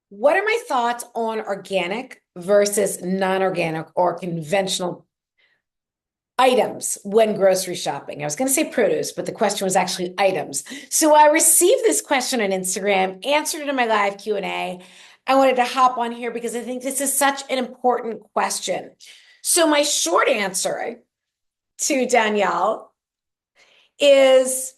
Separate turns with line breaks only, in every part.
What are my thoughts on organic versus non-organic or conventional items when grocery shopping? I was going to say produce, but the question was actually items. So I received this question on Instagram, answered it in my live Q&A. I wanted to hop on here because I think this is such an important question. So my short answer to Danielle is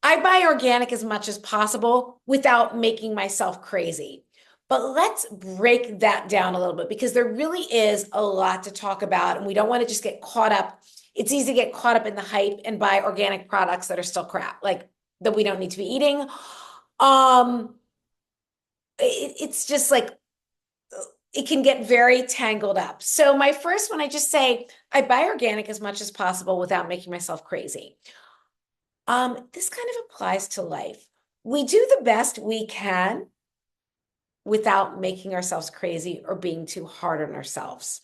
I buy organic as much as possible without making myself crazy. But let's break that down a little bit because there really is a lot to talk about, and we don't want to just get caught up. It's easy to get caught up in the hype and buy organic products that are still crap, like that we don't need to be eating. It's just like it can get very tangled up. So my first one, I just say I buy organic as much as possible without making myself crazy. This kind of applies to life. We do the best we can without making ourselves crazy or being too hard on ourselves.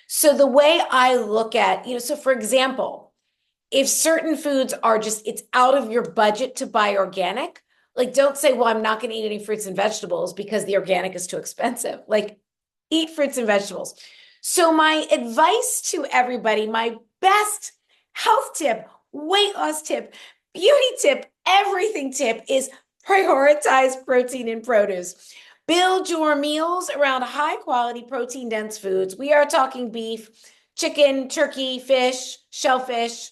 So the way I look at, so for example, if certain foods are just, it's out of your budget to buy organic, like don't say, well, I'm not going to eat any fruits and vegetables because the organic is too expensive. Like eat fruits and vegetables. So my advice to everybody, my best health tip, weight loss tip, beauty tip, everything tip is prioritize protein and produce. Build your meals around high quality protein dense foods. We are talking beef, chicken, turkey, fish, shellfish,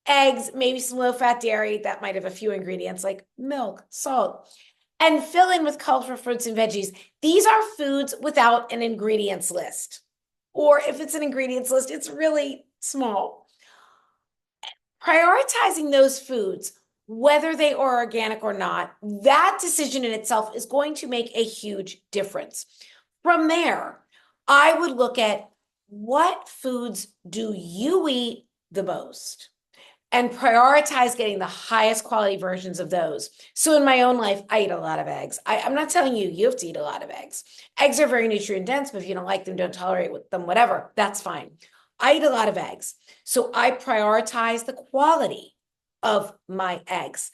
eggs, maybe some low fat dairy that might have a few ingredients like milk, salt, and fill in with colorful fruits and veggies. These are foods without an ingredients list. Or if it's an ingredients list, it's really small. Prioritizing those foods, whether they are organic or not, that decision in itself is going to make a huge difference. From there, I would look at what foods do you eat the most and prioritize getting the highest quality versions of those. So in my own life, I eat a lot of eggs. I'm not telling you you have to eat a lot of eggs. Eggs are very nutrient dense, but if you don't like them, don't tolerate them, whatever, that's fine. I eat a lot of eggs. So I prioritize the quality of my eggs.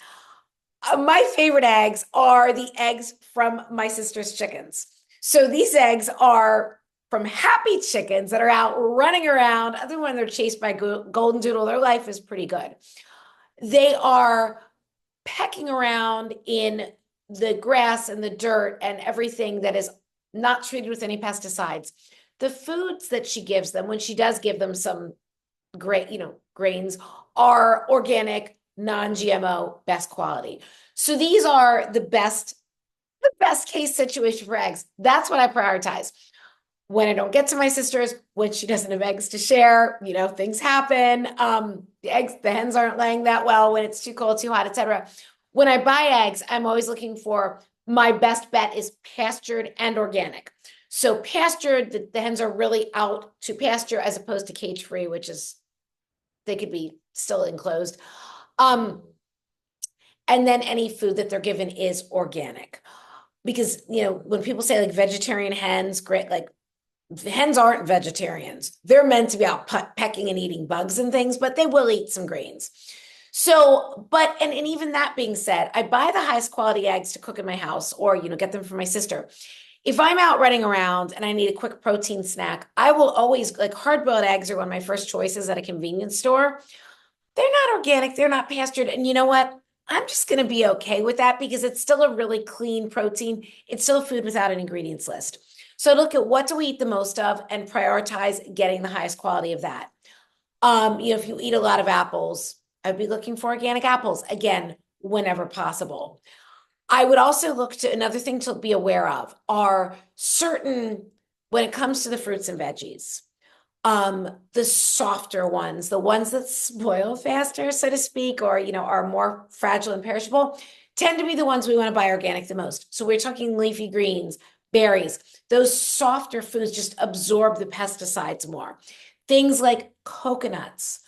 My favorite eggs are the eggs from my sister's chickens. So these eggs are from happy chickens that are out running around. Other than when they're chased by golden doodle, their life is pretty good. They are pecking around in the grass and the dirt and everything that is not treated with any pesticides. The foods that she gives them, when she does give them some grains, are organic, non-GMO, best quality. So these are the best case situation for eggs. That's what I prioritize. When I don't get to my sister's, when she doesn't have eggs to share, things happen. The hens aren't laying that well when it's too cold, too hot, etc. When I buy eggs, I'm always looking for my best bet is pastured and organic. So pastured, the hens are really out to pasture as opposed to cage free, which is they could be still enclosed. And then any food that they're given is organic. Because, when people say like vegetarian hens, great, like hens aren't vegetarians. They're meant to be out pecking and eating bugs and things, but they will eat some grains. So, and even that being said, I buy the highest quality eggs to cook in my house or, get them from my sister. If I'm out running around and I need a quick protein snack, I will always like hard-boiled eggs are one of my first choices at a convenience store. They're not organic, they're not pastured. And you know what? I'm just going to be okay with that because it's still a really clean protein. It's still food without an ingredients list. So look at what do we eat the most of and prioritize getting the highest quality of that. If you eat a lot of apples, I'd be looking for organic apples again, whenever possible. I would also look to another thing to be aware of are certain, when it comes to the fruits and veggies, the softer ones, the ones that spoil faster, so to speak, or, are more fragile and perishable, tend to be the ones we want to buy organic the most. So we're talking leafy greens, berries, those softer foods just absorb the pesticides more. Things like coconuts,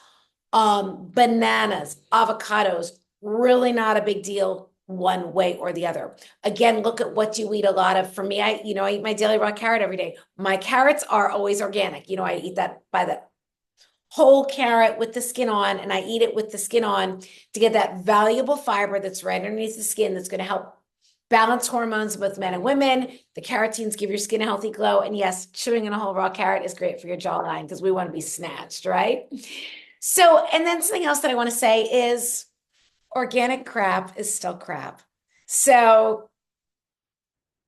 bananas, avocados, really not a big deal one way or the other. Again, look at what you eat a lot of. For me, I eat my daily raw carrot every day. My carrots are always organic. I eat that by the whole carrot with the skin on, and I eat it with the skin on to get that valuable fiber that's right underneath the skin that's going to help balance hormones, both men and women. The carotenes give your skin a healthy glow. And yes, chewing in a whole raw carrot is great for your jawline because we want to be snatched, right? So, and then something else that I want to say is organic crap is still crap. So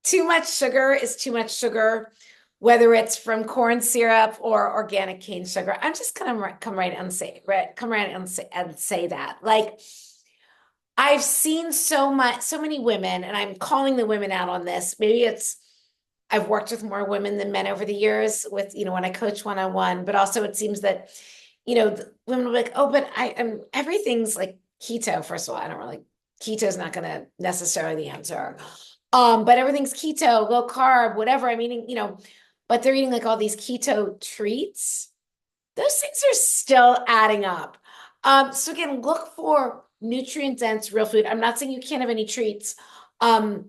too much sugar is too much sugar, whether it's from corn syrup or organic cane sugar. I'm just gonna come right and say that. Like, I've seen so many women, and I'm calling the women out on this. Maybe it's I've worked with more women than men over the years with, when I coach one-on-one, but also it seems that, the women will be like, oh, but I'm everything's like keto. First of all, I don't really, keto is not gonna necessarily the answer. But everything's keto, low carb, whatever. I'm eating, but they're eating like all these keto treats. Those things are still adding up. So again, look for nutrient dense real food. I'm not saying you can't have any treats. But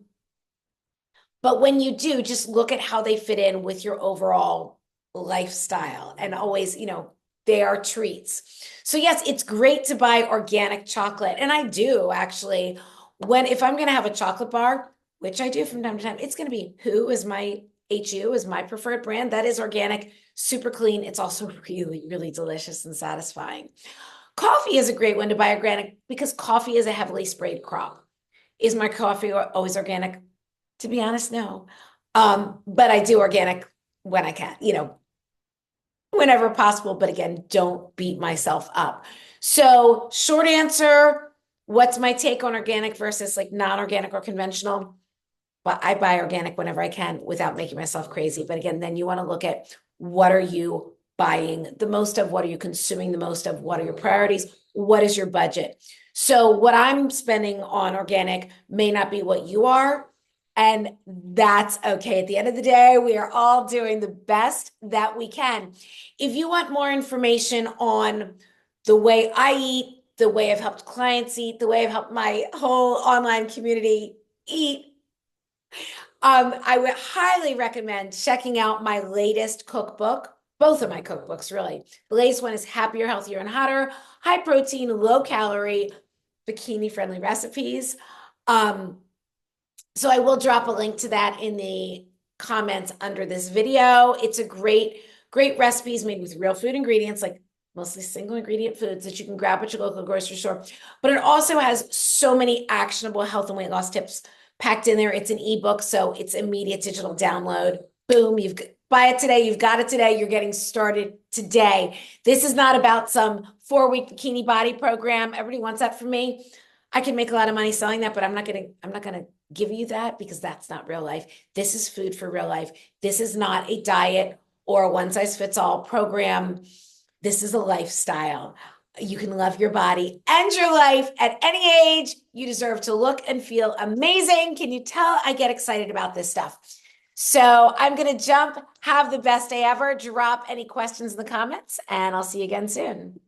when you do, just look at how they fit in with your overall lifestyle, and always, they are treats. So yes, it's great to buy organic chocolate. And I do actually, if I'm going to have a chocolate bar, which I do from time to time, it's going to be HU is my preferred brand. That is organic, super clean. It's also really, really delicious and satisfying. Coffee is a great one to buy organic because coffee is a heavily sprayed crop. Is my coffee always organic? To be honest, no. But I do organic when I can, whenever possible. But again, don't beat myself up. So short answer, what's my take on organic versus like non-organic or conventional? Well, I buy organic whenever I can without making myself crazy. But again, then you want to look at what are you buying the most of? What are you consuming the most of? What are your priorities? What is your budget? So what I'm spending on organic may not be what you are. And that's okay. At the end of the day, we are all doing the best that we can. If you want more information on the way I eat, the way I've helped clients eat, the way I've helped my whole online community eat, I would highly recommend checking out my latest cookbook, both of my cookbooks, really. The latest one is Happier, Healthier, and Hotter, high protein, low calorie, bikini friendly recipes. So I will drop a link to that in the comments under this video. It's a great recipes made with real food ingredients, like mostly single ingredient foods that you can grab at your local grocery store. But it also has so many actionable health and weight loss tips packed in there. It's an ebook, so it's immediate digital download. Boom, buy it today. You've got it today. You're getting started today. This is not about some 4-week bikini body program. Everybody wants that from me. I can make a lot of money selling that, but I'm not gonna give you that because that's not real life. This is food for real life. This is not a diet or a one-size-fits-all program. This is a lifestyle. You can love your body and your life at any age. You deserve to look and feel amazing. Can you tell I get excited about this stuff? So I'm going to jump. Have the best day ever. Drop any questions in the comments, and I'll see you again soon.